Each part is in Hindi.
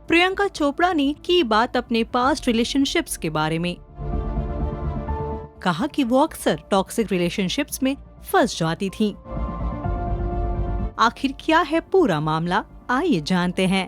प्रियंका चोपड़ा ने की बात अपने पास्ट रिलेशनशिप्स के बारे में। कहा कि वो अक्सर टॉक्सिक रिलेशनशिप्स में फंस जाती थीं। आखिर क्या है पूरा मामला, आइए जानते हैं।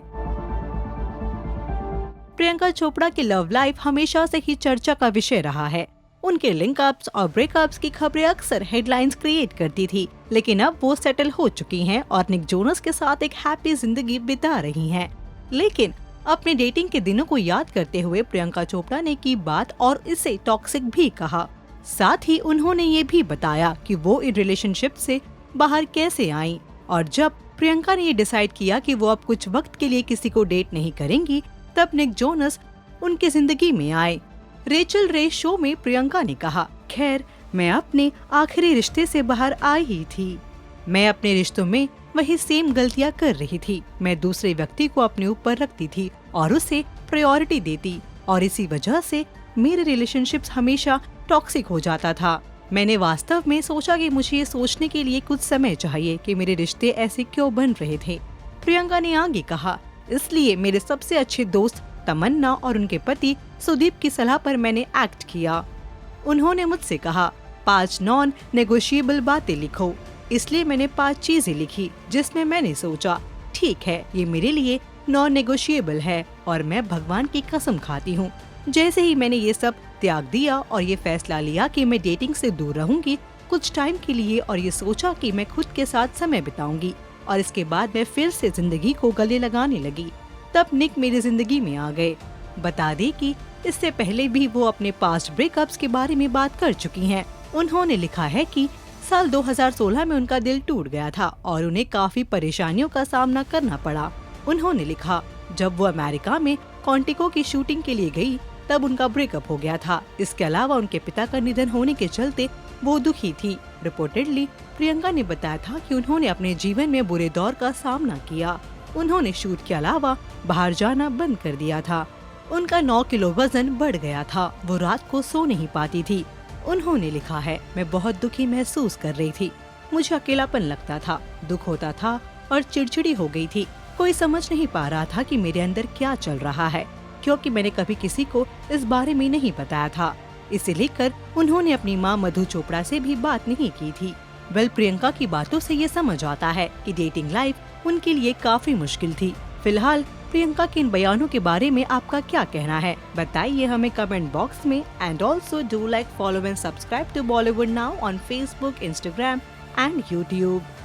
प्रियंका चोपड़ा की लव लाइफ हमेशा से ही चर्चा का विषय रहा है। उनके लिंकअप्स और ब्रेकअप्स की खबरें अक्सर हेडलाइंस क्रिएट करती थी, लेकिन अब वो सेटल हो चुकी हैं और निक जोनस के साथ एक हैप्पी जिंदगी बिता रही हैं। लेकिन अपने डेटिंग के दिनों को याद करते हुए प्रियंका चोपड़ा ने की बात और इसे टॉक्सिक भी कहा। साथ ही उन्होंने ये भी बताया कि वो इन रिलेशनशिप से बाहर कैसे आईं और जब प्रियंका ने ये डिसाइड किया कि वो अब कुछ वक्त के लिए किसी को डेट नहीं करेंगी, तब निक जोनस उनकी जिंदगी में आए। रेचल रे शो में प्रियंका ने कहा, खैर मैं अपने आखिरी रिश्ते से बाहर आई ही थी। मैं अपने रिश्तों में वही सेम गलतियां कर रही थी। मैं दूसरे व्यक्ति को अपने ऊपर रखती थी और उसे प्रायोरिटी देती और इसी वजह से मेरे रिलेशनशिप्स हमेशा टॉक्सिक हो जाता था। मैंने वास्तव में सोचा कि मुझे ये सोचने के लिए कुछ समय चाहिए कि मेरे रिश्ते ऐसे क्यों बन रहे थे। प्रियंका ने आगे कहा, इसलिए मेरे सबसे अच्छे दोस्त तमन्ना और उनके पति सुदीप की सलाह पर मैंने एक्ट किया। उन्होंने मुझसे कहा 5 नॉन नेगोशिएबल बातें लिखो, इसलिए मैंने 5 चीजें लिखी जिसमें मैंने सोचा ठीक है ये मेरे लिए नॉन नेगोशिएबल है और मैं भगवान की कसम खाती हूँ। जैसे ही मैंने ये सब त्याग दिया और ये फैसला लिया कि मैं डेटिंग से दूर रहूंगी कुछ टाइम के लिए और ये सोचा कि मैं खुद के साथ समय बिताऊंगी और इसके बाद मैं फिर से जिंदगी को गले लगाने लगी, तब निक मेरी जिंदगी में आ गए। बता दें कि इससे पहले भी वो अपने पास्ट ब्रेकअप्स के बारे में बात कर चुकी हैं। उन्होंने लिखा है कि साल 2016 में उनका दिल टूट गया था और उन्हें काफी परेशानियों का सामना करना पड़ा। उन्होंने लिखा, जब वो अमेरिका में क्वांटिको की शूटिंग के लिए गई तब उनका ब्रेकअप हो गया था। इसके अलावा उनके पिता का निधन होने के चलते वो दुखी थी। रिपोर्टेडली प्रियंका ने बताया था कि उन्होंने अपने जीवन में बुरे दौर का सामना किया। उन्होंने शूट के अलावा बाहर जाना बंद कर दिया था। उनका 9 किलो वजन बढ़ गया था। वो रात को सो नहीं पाती थी। उन्होंने लिखा है, मैं बहुत दुखी महसूस कर रही थी। मुझे अकेलापन लगता था, दुख होता था और चिड़चिड़ी हो गई थी। कोई समझ नहीं पा रहा था कि मेरे अंदर क्या चल रहा है, क्योंकि मैंने कभी किसी को इस बारे में नहीं बताया था। इसे लेकर उन्होंने अपनी मां मधु चोपड़ा से भी बात नहीं की थी। प्रियंका की बातों से ये समझ आता है कि डेटिंग लाइफ उनके लिए काफी मुश्किल थी। फिलहाल प्रियंका के इन बयानों के बारे में आपका क्या कहना है, बताइए हमें कमेंट बॉक्स में। And also do like, follow and subscribe to Bollywood now on Facebook, Instagram and YouTube.